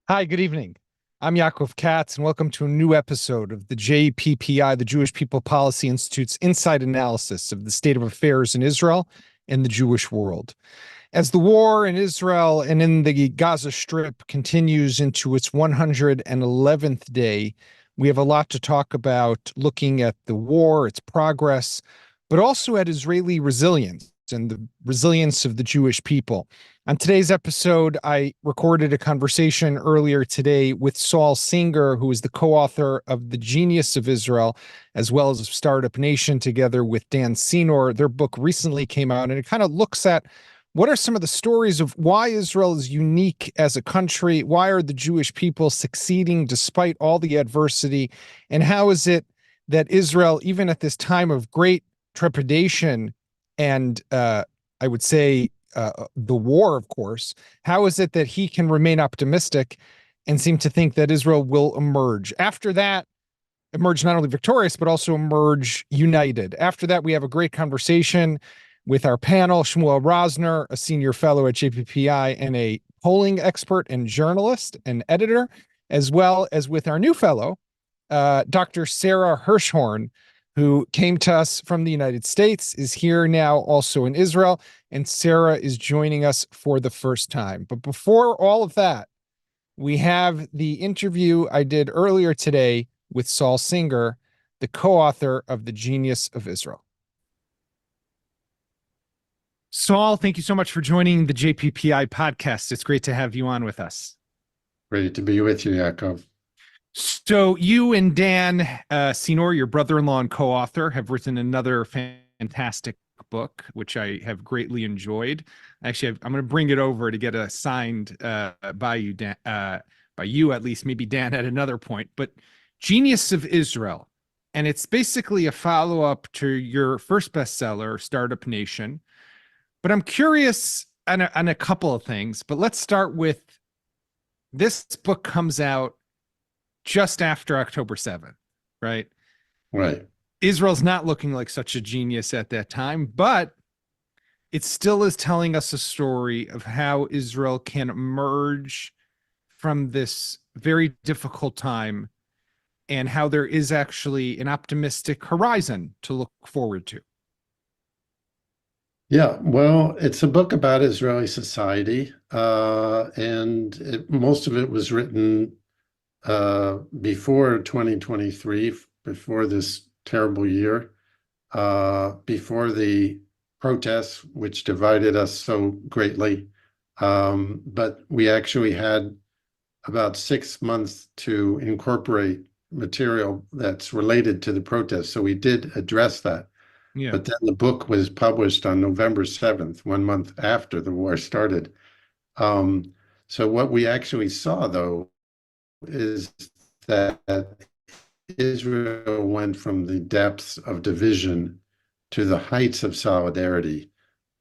Hi, good evening. I'm Yaakov Katz, and welcome to a new episode of the JPPI, the Jewish People Policy Institute's inside analysis of the state of affairs in Israel and the Jewish world. As the war in Israel and in the Gaza Strip continues into its 111th day, we have a lot to talk about looking at the war, its progress, but also at Israeli resilience and the resilience of the Jewish people. On today's episode, I recorded a conversation earlier today with Saul Singer, who is the co-author of The Genius of Israel, as well as Startup Nation, together with Dan Senor. Their book recently came out, and it kind of looks at what are some of the stories of why Israel is unique as a country? Why are the Jewish people succeeding despite all the adversity? And how is it that Israel, even at this time of great trepidation and I would say the war, of course, how is it that he can remain optimistic and seem to think that Israel will emerge? After that, emerge not only victorious, but also emerge united. After that, we have a great conversation with our panel, Shmuel Rosner, a senior fellow at JPPI and a polling expert and journalist and editor, as well as with our new fellow, Dr. Sara Hirschhorn, who came to us from the United States, is here now also in Israel, and Sara is joining us for the first time. But before all of that, we have the interview I did earlier today with Saul Singer, the co-author of The Genius of Israel. Saul, thank you so much for joining the JPPI podcast. It's great to have you on with us. Great to be with you, Yaakov. So you and Dan Senor, your brother-in-law and co-author, have written another fantastic book, which I have greatly enjoyed. Actually, I'm going to bring it over to get signed by you, Dan, by you at least, maybe Dan at another point. But Genius of Israel, and it's basically a follow-up to your first bestseller, Startup Nation. But I'm curious on a couple of things. But let's start with this book comes out just after October 7th, right? Right. Israel's not looking like such a genius at that time, but it still is telling us a story of how Israel can emerge from this very difficult time and how there is actually an optimistic horizon to look forward to. Yeah, well, it's a book about Israeli society, and most of it was written before 2023, before this terrible year, before the protests, which divided us so greatly. But we actually had about 6 months to incorporate material that's related to the protests. So we did address that. Yeah. But then the book was published on November 7th, 1 month after the war started. So what we actually saw, though, is that Israel went from the depths of division to the heights of solidarity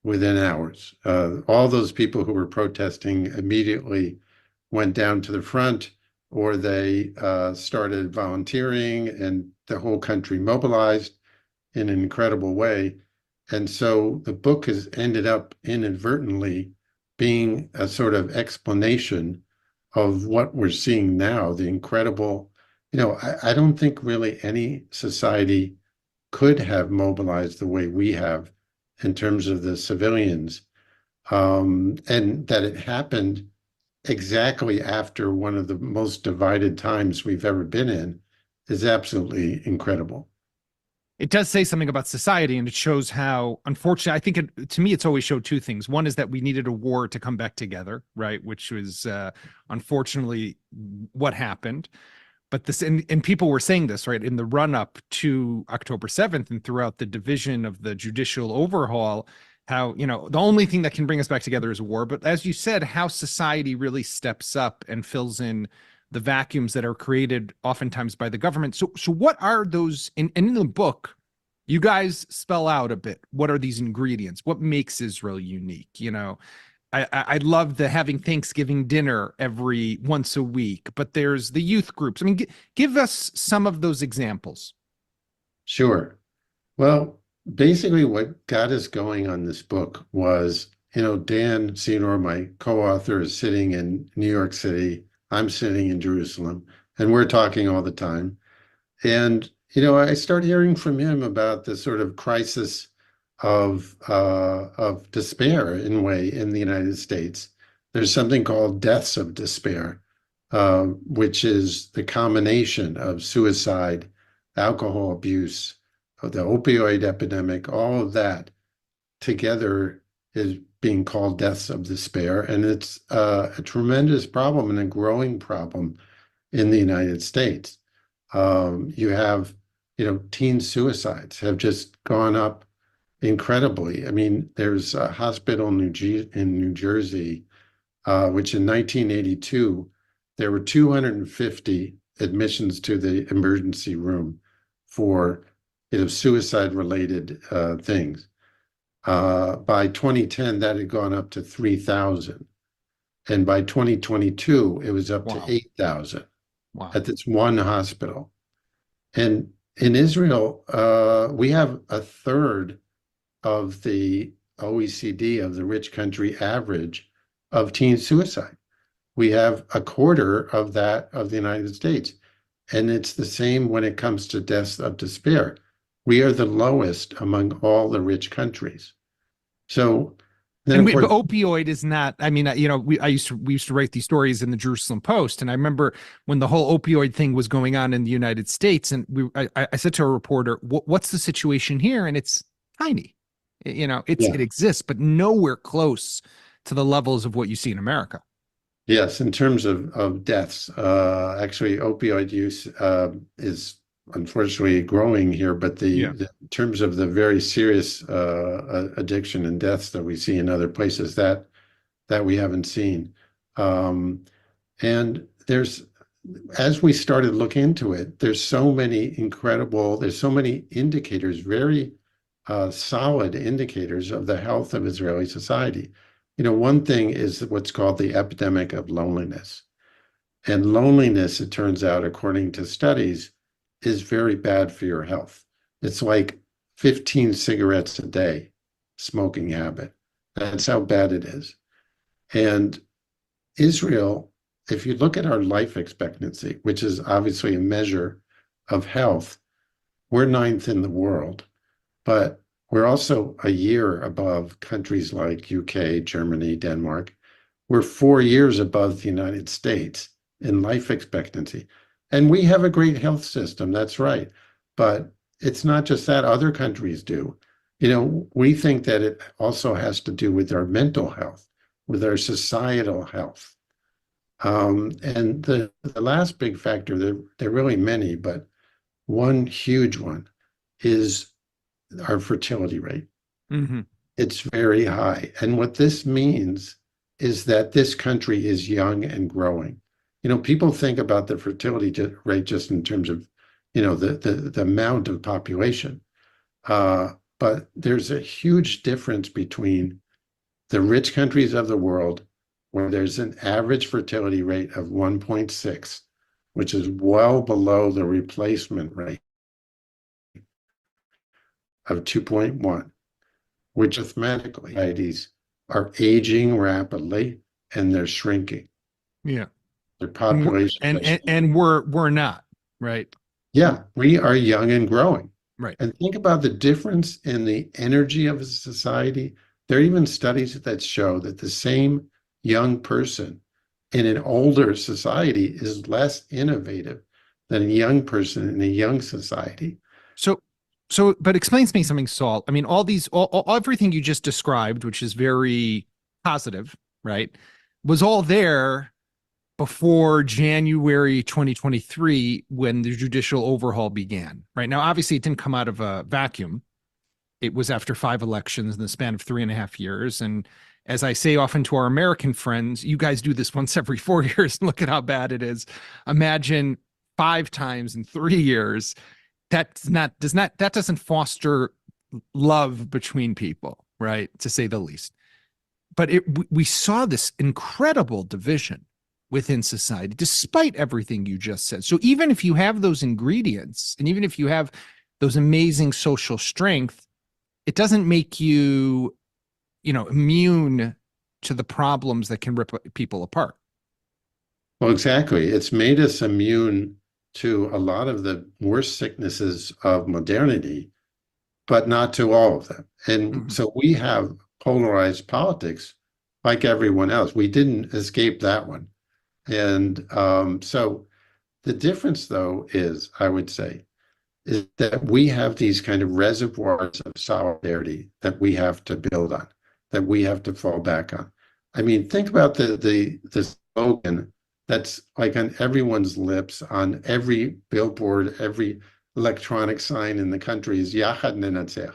within hours. All those people who were protesting immediately went down to the front, or they started volunteering, and the whole country mobilized in an incredible way. And so the book has ended up inadvertently being a sort of explanation of what we're seeing now, the incredible, I don't think really any society could have mobilized the way we have in terms of the civilians, and that it happened exactly after one of the most divided times we've ever been in is absolutely incredible. It does say something about society, and it shows how, unfortunately, I think to me, it's always showed two things. One is that we needed a war to come back together, right? Which was unfortunately what happened. But this, and people were saying this, right, in the run up to October 7th and throughout the division of the judicial overhaul, how, the only thing that can bring us back together is war. But as you said, how society really steps up and fills in the vacuums that are created oftentimes by the government. So what are those in the book? You guys spell out a bit. What are these ingredients? What makes Israel unique? I love the having Thanksgiving dinner every once a week, but there's the youth groups. I mean, give us some of those examples. Sure. Well, basically what got us going on this book was, Dan Senor, my co-author, is sitting in New York City. I'm sitting in Jerusalem, and we're talking all the time. And, I start hearing from him about the sort of crisis of despair in a way in the United States. There's something called deaths of despair, which is the combination of suicide, alcohol abuse, the opioid epidemic, all of that together is being called deaths of despair. And it's a tremendous problem and a growing problem in the United States. You have, teen suicides have just gone up incredibly. I mean, there's a hospital in New Jersey, which in 1982, there were 250 admissions to the emergency room for, suicide-related things. By 2010, that had gone up to 3,000. And by 2022, it was up to 8,000 at this one hospital. And in Israel, we have a third of the OECD, of the rich country average of teen suicide. We have a quarter of that of the United States. And it's the same when it comes to deaths of despair. We are the lowest among all the rich countries. So then, but opioid is not. I mean, we used to write these stories in the Jerusalem Post, and I remember when the whole opioid thing was going on in the United States, and I said to a reporter, "What's the situation here?" And it's tiny. It exists, but nowhere close to the levels of what you see in America. Yes, in terms of deaths, actually, opioid use is unfortunately growing here, but in terms of the very serious addiction and deaths that we see in other places, that we haven't seen. And as we started looking into it, there's so many indicators, very solid indicators of the health of Israeli society. One thing is what's called the epidemic of loneliness. And loneliness, it turns out, according to studies, is very bad for your health. It's like 15 cigarettes a day, smoking habit. That's how bad it is. And Israel, if you look at our life expectancy, which is obviously a measure of health, we're 9th in the world, but we're also a year above countries like UK, Germany, Denmark. We're 4 years above the United States in life expectancy. And we have a great health system, that's right. But it's not just that, other countries do. We think that it also has to do with our mental health, with our societal health. And the last big factor, there are really many, but one huge one is our fertility rate. Mm-hmm. It's very high. And what this means is that this country is young and growing. People think about the fertility rate just in terms of, the amount of population. But there's a huge difference between the rich countries of the world, where there's an average fertility rate of 1.6, which is well below the replacement rate of 2.1, which mathematically societies are aging rapidly and they're shrinking. Yeah. Their population and we're not, right? Yeah, we are young and growing. Right. And think about the difference in the energy of a society. There are even studies that show that the same young person in an older society is less innovative than a young person in a young society. But explain to me something, Saul. I mean, everything you just described, which is very positive, right, was all there before January 2023, when the judicial overhaul began. Right now, obviously, it didn't come out of a vacuum. It was after 5 elections in the span of 3.5 years. And as I say often to our American friends, you guys do this once every 4 years and look at how bad it is. Imagine 5 times in 3 years. That doesn't foster love between people, right? To say the least. But we saw this incredible division within society, despite everything you just said. So even if you have those ingredients, and even if you have those amazing social strength, it doesn't make you, immune to the problems that can rip people apart. Well, exactly. It's made us immune to a lot of the worst sicknesses of modernity, but not to all of them. And Mhm. so we have polarized politics like everyone else. We didn't escape that one. And so the difference, though, is, I would say, is that we have these kind of reservoirs of solidarity that we have to build on, that we have to fall back on. I mean, think about the slogan that's like on everyone's lips, on every billboard, every electronic sign in the country is Yachad Nenatzech.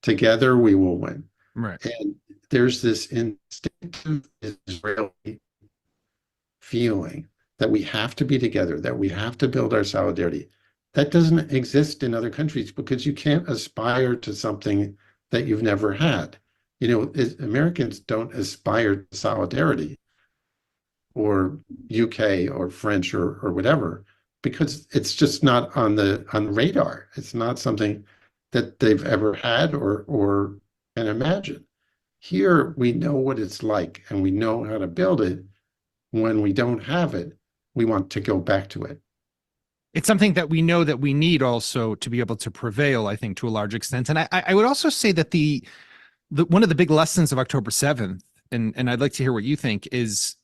Together we will win. Right. And there's this instinctive Israeli feeling that we have to be together, that we have to build our solidarity. That doesn't exist in other countries because you can't aspire to something that you've never had. You know, Americans don't aspire to solidarity, or UK or French or whatever, because it's just not on the radar. It's not something that they've ever had or can imagine. Here we know what it's like and we know how to build it. When we don't have it, we want to go back to it. It's something that we know that we need also to be able to prevail, I think, to a large extent. And I would also say that the one of the big lessons of October 7th, and I'd like to hear what you think, is,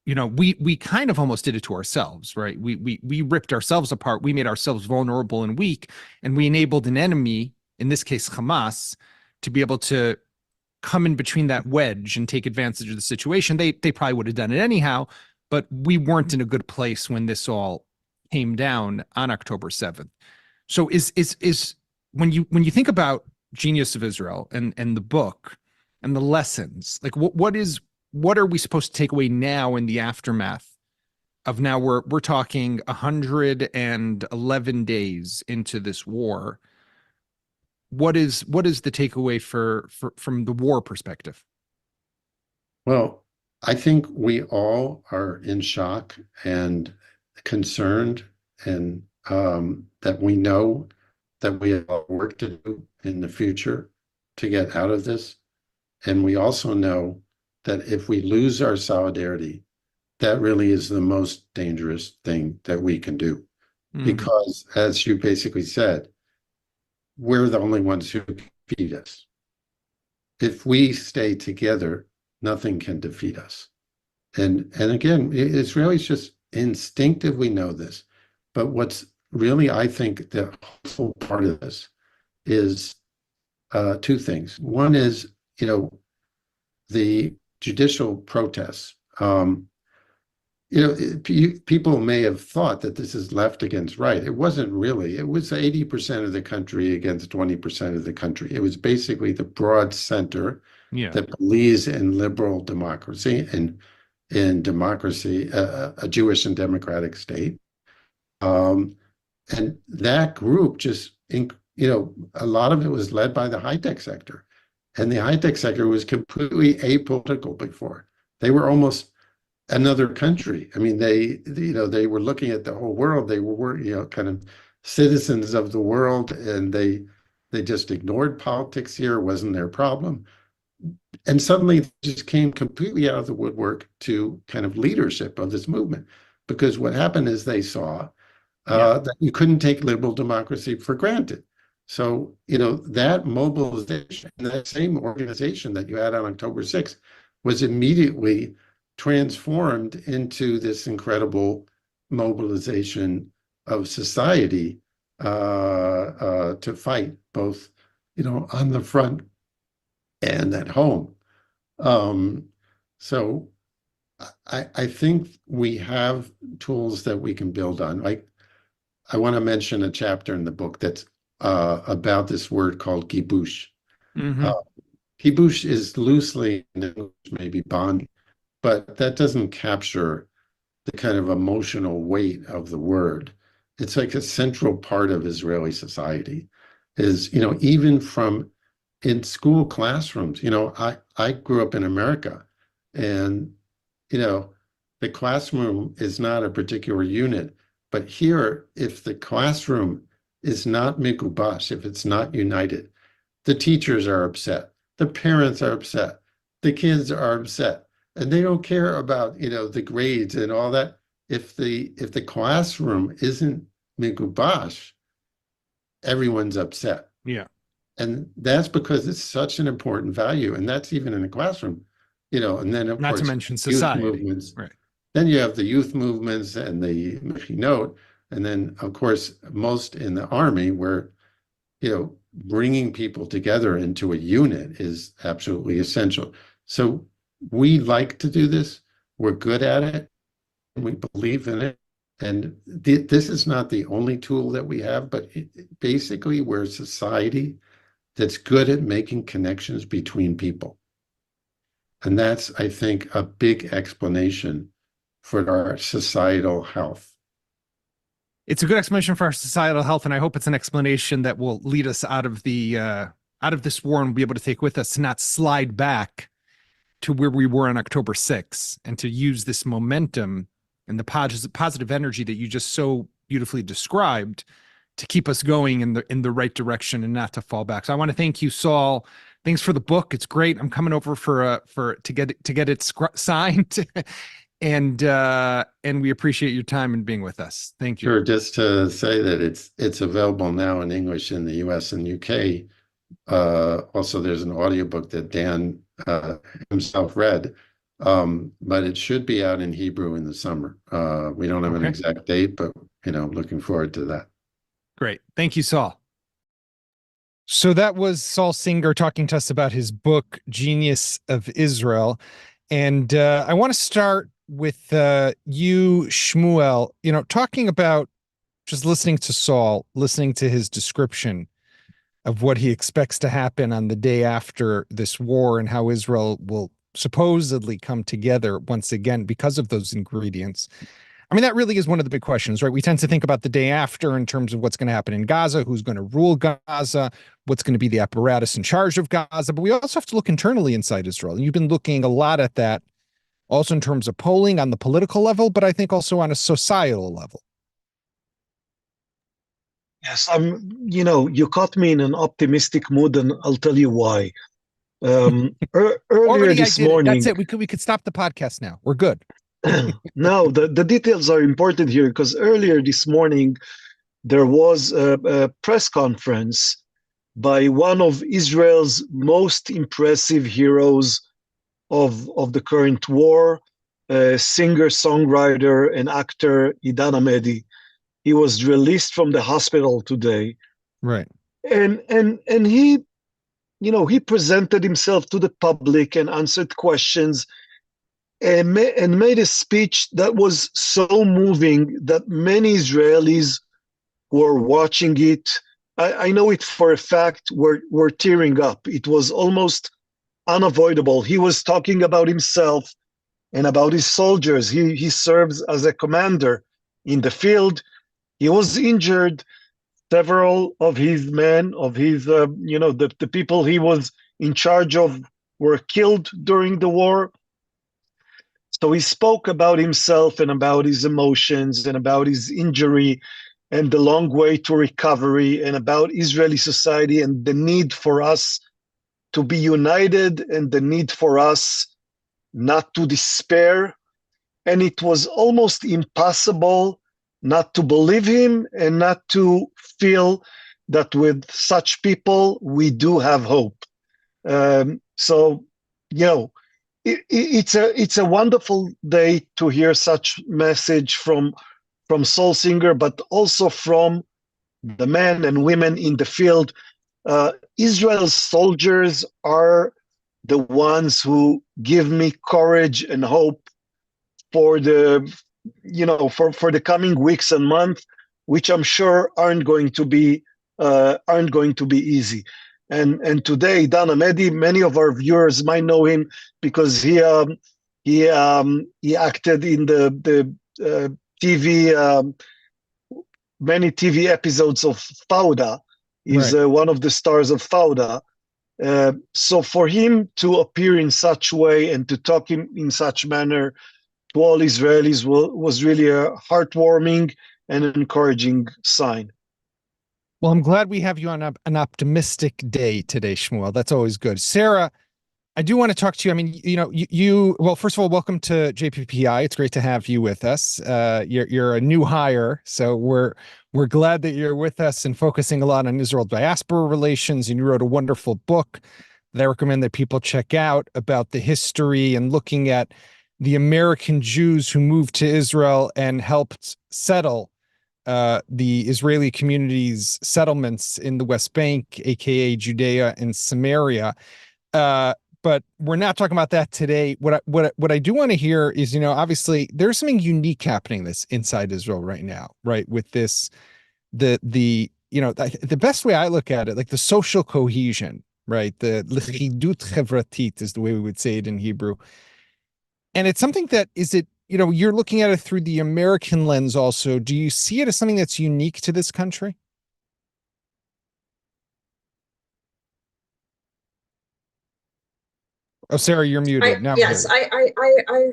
we kind of almost did it to ourselves, right? We ripped ourselves apart. We made ourselves vulnerable and weak, and we enabled an enemy, in this case Hamas, to be able to come in between that wedge and take advantage of the situation. They probably would have done it anyhow, but we weren't in a good place when this all came down on October 7th. So is when you think about Genius of Israel and the book and the lessons, like what are we supposed to take away now in the aftermath of, now we're talking 111 days into this war? What is the takeaway for from the war perspective? Well, I think we all are in shock and concerned, and that we know that we have work to do in the future to get out of this. And we also know that if we lose our solidarity, that really is the most dangerous thing that we can do. Mhm. Because, as you basically said, we're the only ones who can feed us. If we stay together, nothing can defeat us. And again, Israelis just instinctively know this. But what's really, I think, the hopeful part of this is two things. One is, the judicial protests. People may have thought that this is left against right. It wasn't really. It was 80% of the country against 20% of the country. It was basically the broad center Yeah. that believes in liberal democracy and in democracy, a Jewish and democratic state. And that group a lot of it was led by the high-tech sector. And the high-tech sector was completely apolitical before. They were almost another country. I mean, they were looking at the whole world. They were, kind of citizens of the world, and they just ignored politics here. It wasn't their problem. And suddenly they just came completely out of the woodwork to kind of leadership of this movement. Because what happened is they saw Yeah. that you couldn't take liberal democracy for granted. So, that mobilization, that same organization that you had on October 6th was immediately transformed into this incredible mobilization of society to fight both, on the front and at home. Um, so I think we have tools that we can build on. Like, I want to mention a chapter in the book that's about this word called kibush. Uh, Hmm. Kibush is loosely in English, maybe bond, but that doesn't capture the kind of emotional weight of the word. It's like a central part of Israeli society. Is, even from in school classrooms, I grew up in America, and you know, the classroom is not a particular unit. But here, if the classroom is not mikubash, if it's not united, the teachers are upset, the parents are upset, the kids are upset, and they don't care about, the grades and all that. if the classroom isn't migubash, everyone's upset. Yeah. And that's because it's such an important value. And that's even in the classroom, and then of Not to course, mention youth society. movements. Right. Then you have the youth movements and the Mechinot. And then, of course, most in the army where, bringing people together into a unit is absolutely essential. So we like to do this. We're good at it. We believe in it. And this is not the only tool that we have, but basically we're a society that's good at making connections between people. And that's, I think, a big explanation for our societal health. It's a good explanation for our societal health, and I hope it's an explanation that will lead us out of this war and be able to take with us to not slide back to where we were on October 6th, and to use this momentum and the positive energy that you just so beautifully described to keep us going in the right direction and not to fall back. So I want to thank you, Saul. Thanks for the book. It's great. I'm coming over to get it signed. And we appreciate your time and being with us. Thank you. Sure, just to say that it's available now in English in the US and UK. Also, there's an audiobook that Dan himself read, but it should be out in Hebrew in the summer. We don't have an exact date, but looking forward to that. Great. Thank you, Saul. So that was Saul Singer talking to us about his book, Genius of Israel. And I want to start with you, Shmuel, talking about just listening to Saul, listening to his description of what he expects to happen on the day after this war and how Israel will supposedly come together once again because of those ingredients. I mean, that really is one of the big questions, right? We tend to think about the day after in terms of what's going to happen in Gaza, who's going to rule Gaza, what's going to be the apparatus in charge of Gaza. But we also have to look internally inside Israel. And you've been looking a lot at that, also in terms of polling on the political level, but I think also on a societal level. Yes, you caught me in an optimistic mood, and I'll tell you why. Earlier this morning, that's it. We could stop the podcast now. We're good. No, the details are important here, because earlier this morning there was a press conference by one of Israel's most impressive heroes of the current war, singer, songwriter, and actor Idan Amedi. He was released from the hospital today, right? And he, he presented himself to the public and answered questions, and made a speech that was so moving that many Israelis who were watching it, I know it for a fact, were tearing up. It was almost unavoidable. He was talking about himself and about his soldiers. He serves as a commander in the field. He was injured. Several of his men, of his, the people he was in charge of, were killed during the war. So he spoke about himself and about his emotions and about his injury and the long way to recovery, and about Israeli society and the need for us to be united and the need for us not to despair. And it was almost impossible not to believe him and not to feel that with such people, we do have hope. It's a wonderful day to hear such message from Saul Singer, but also from the men and women in the field. Israel's soldiers are the ones who give me courage and hope for the coming weeks and months, which I'm sure aren't going to be easy. And today, Idan Amedi, many of our viewers might know him because he acted in the TV, many TV episodes of Fauda. He's Right. One of the stars of Fauda. So for him to appear in such way and to talk in such manner to all Israelis was really a heartwarming and an encouraging sign. Well, I'm glad we have you on an optimistic day today, Shmuel. That's always good. Sarah, I do want to talk to you. I mean, well, first of all, welcome to JPPI. It's great to have you with us. You're a new hire, so we're glad that you're with us and focusing a lot on Israel-Diaspora relations. And you wrote a wonderful book that I recommend that people check out about the history and looking at the American Jews who moved to Israel and helped settle the Israeli community's settlements in the West Bank, aka Judea and Samaria. But we're not talking about that today. What I do want to hear is, obviously there's something unique happening this inside Israel right now, right? With this, the best way I look at it, like the social cohesion, right? The lichidut chevratit is the way we would say it in Hebrew. And it's something that you're looking at it through the American lens also. Do you see it as something that's unique to this country? Oh, Sarah, you're muted. Now Yes, I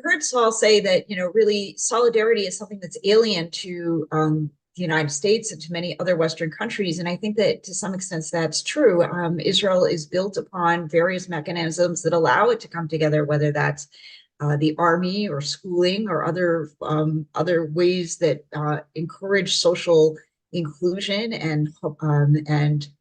heard Saul say that, really solidarity is something that's alien to the United States and to many other Western countries. And I think that to some extent that's true. Israel is built upon various mechanisms that allow it to come together, whether that's the army or schooling or other ways that encourage social inclusion and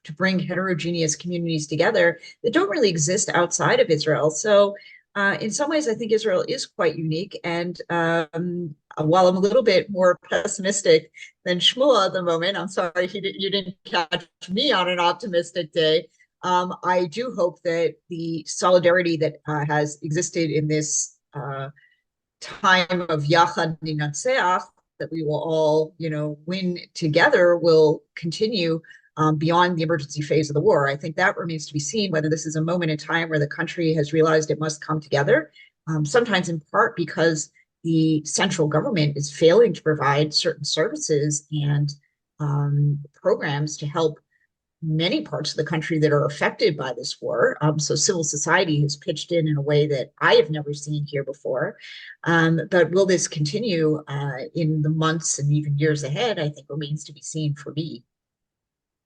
to bring heterogeneous communities together that don't really exist outside of Israel. So in some ways, I think Israel is quite unique. And while I'm a little bit more pessimistic than Shmuel at the moment, I'm sorry you didn't catch me on an optimistic day. I do hope that the solidarity that has existed in this time of Yachad Ninatzeach, that we will all, win together, will continue beyond the emergency phase of the war. I think that remains to be seen, whether this is a moment in time where the country has realized it must come together, sometimes in part because the central government is failing to provide certain services and programs to help many parts of the country that are affected by this war. So civil society has pitched in a way that I have never seen here before. But will this continue in the months and even years ahead, I think remains to be seen for me.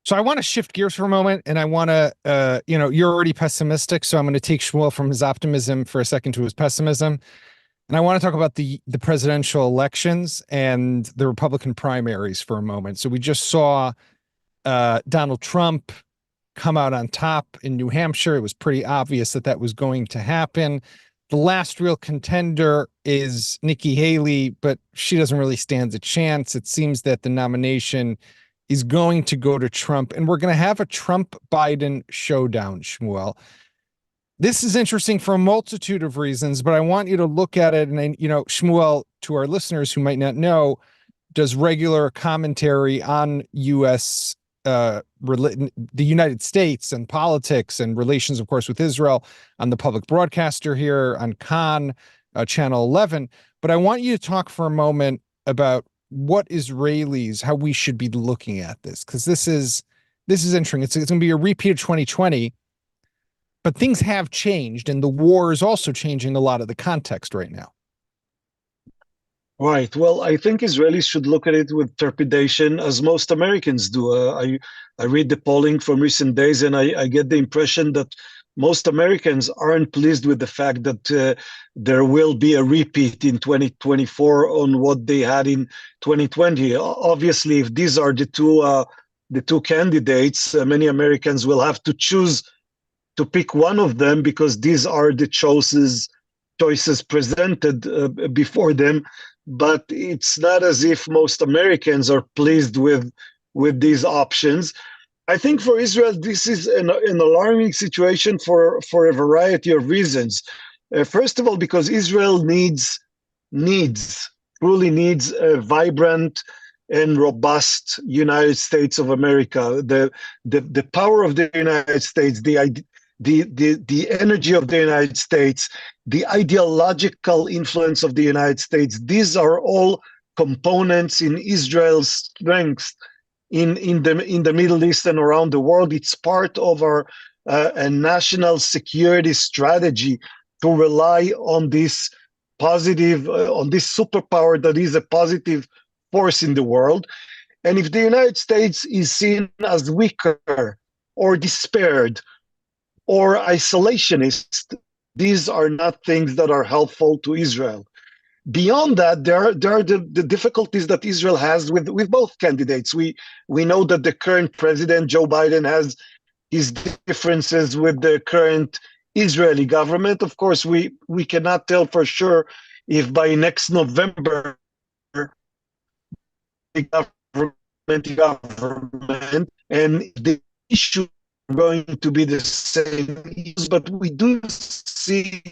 So I want to shift gears for a moment, and I want to, you're already pessimistic, so I'm going to take Shmuel from his optimism for a second to his pessimism. And I want to talk about the presidential elections and the Republican primaries for a moment. So we just saw Donald Trump come out on top in New Hampshire. It was pretty obvious that was going to happen. The last real contender is Nikki Haley, but she doesn't really stand a chance. It seems that the nomination is going to go to Trump, and we're going to have a Trump-Biden showdown, Shmuel. This is interesting for a multitude of reasons, but I want you to look at it. And, Shmuel, to our listeners who might not know, does regular commentary on the United States and politics and relations, of course, with Israel on the public broadcaster here on Khan, Channel 11. But I want you to talk for a moment about what Israelis, how we should be looking at this, because this is interesting. It's going to be a repeat of 2020, but things have changed, and the war is also changing a lot of the context right now. Right. Well, I think Israelis should look at it with trepidation, as most Americans do. I read the polling from recent days, and I get the impression that most Americans aren't pleased with the fact that there will be a repeat in 2024 on what they had in 2020. Obviously, if these are the two candidates, many Americans will have to choose to pick one of them because these are the choices presented before them. But it's not as if most Americans are pleased with these options. I think for Israel, this is an alarming situation for a variety of reasons. First of all, because Israel truly needs a vibrant and robust United States of America. The power of the United States, the energy of the United States, the ideological influence of the United States, these are all components in Israel's strength in the Middle East and around the world. It's part of our national security strategy to rely on this positive, on this superpower that is a positive force in the world. And if the United States is seen as weaker or despaired or isolationist, these are not things that are helpful to Israel. Beyond that, there are the difficulties that Israel has with both candidates. We know that the current president, Joe Biden, has his differences with the current Israeli government. Of course, we cannot tell for sure if by next November the government and the issue are going to be the same, but we do see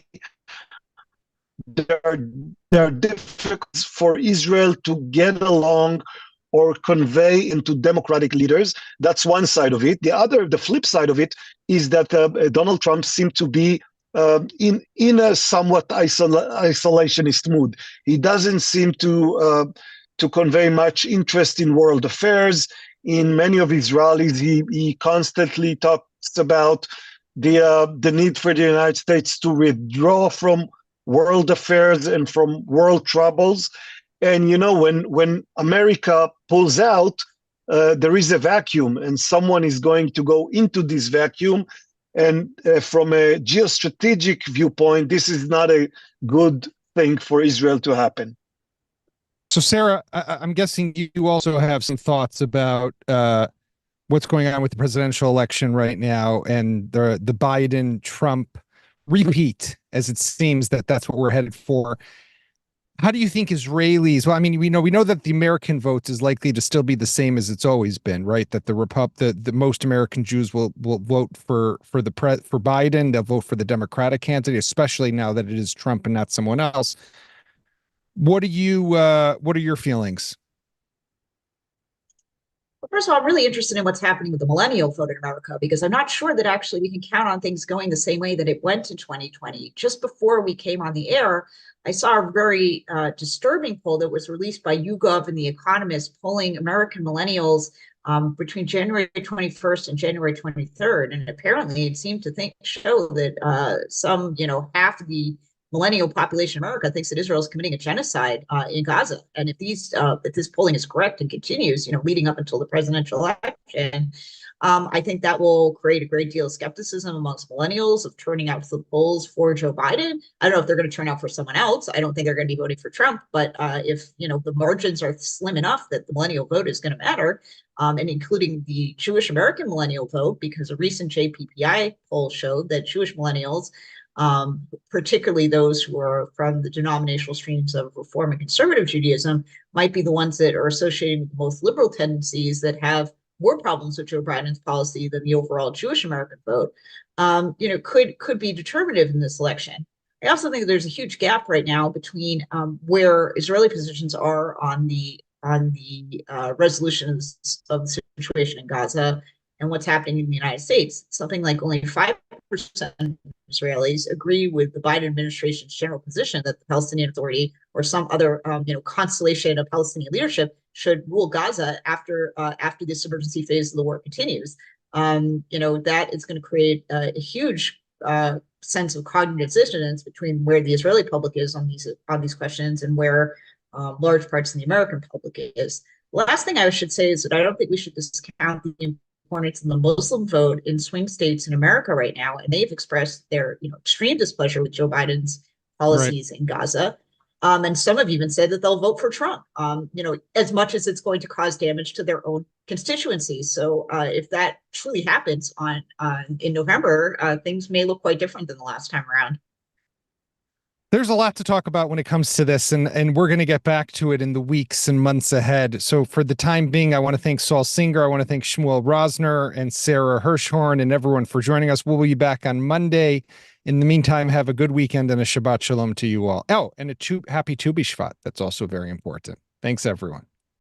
there are difficulties for Israel to get along or convey into democratic leaders. That's one side of it. The flip side of it is that Donald Trump seemed to be in a somewhat isolationist mood. He doesn't seem to convey much interest in world affairs. In many of his rallies, he constantly talks about the need for the United States to withdraw from world affairs and from world troubles. And when America pulls out, there is a vacuum, and someone is going to go into this vacuum. And from a geostrategic viewpoint, this is not a good thing for Israel to happen. So, Sarah, I'm guessing you also have some thoughts about what's going on with the presidential election right now and the Biden-Trump repeat, as it seems that's what we're headed for. How do you think Israelis? Well, I mean, we know that the American vote is likely to still be the same as it's always been, right? That the most American Jews will vote for Biden. They'll vote for the Democratic candidate, especially now that it is Trump and not someone else. What are your feelings? Well, first of all, I'm really interested in what's happening with the millennial vote in America, because I'm not sure that actually we can count on things going the same way that it went in 2020. Just before we came on the air, I saw a very disturbing poll that was released by YouGov and The Economist, polling American millennials between January 21st and January 23rd. And apparently it seemed to show that half of the millennial population in America thinks that Israel is committing a genocide in Gaza. And if this polling is correct and continues, leading up until the presidential election, I think that will create a great deal of skepticism amongst millennials of turning out to the polls for Joe Biden. I don't know if they're going to turn out for someone else. I don't think they're going to be voting for Trump. But if the margins are slim enough that the millennial vote is going to matter, and including the Jewish American millennial vote, because a recent JPPI poll showed that Jewish millennials, particularly those who are from the denominational streams of Reform and Conservative Judaism, might be the ones that are associated with the most liberal tendencies that have more problems with Joe Biden's policy than the overall Jewish American vote, could be determinative in this election. I also think there's a huge gap right now between where Israeli positions are on the resolution of the situation in Gaza and what's happening in the United States. Something like only 5% of Israelis agree with the Biden administration's general position that the Palestinian Authority or some other constellation of Palestinian leadership should rule Gaza after this emergency phase of the war continues. That is going to create a huge sense of cognitive dissonance between where the Israeli public is on these questions and where large parts of the American public is. The last thing I should say is that I don't think we should discount the importance of the Muslim vote in swing states in America right now, and they've expressed their extreme displeasure with Joe Biden's policies in Gaza. And some have even said that they'll vote for Trump, as much as it's going to cause damage to their own constituencies. So if that truly happens in November, things may look quite different than the last time around. There's a lot to talk about when it comes to this, and we're going to get back to it in the weeks and months ahead. So for the time being, I want to thank Saul Singer. I want to thank Shmuel Rosner and Sara Hirschhorn and everyone for joining us. We'll be back on Monday. In the meantime, have a good weekend and a Shabbat Shalom to you all. Oh, and happy Tu B'Shvat. That's also very important. Thanks, everyone.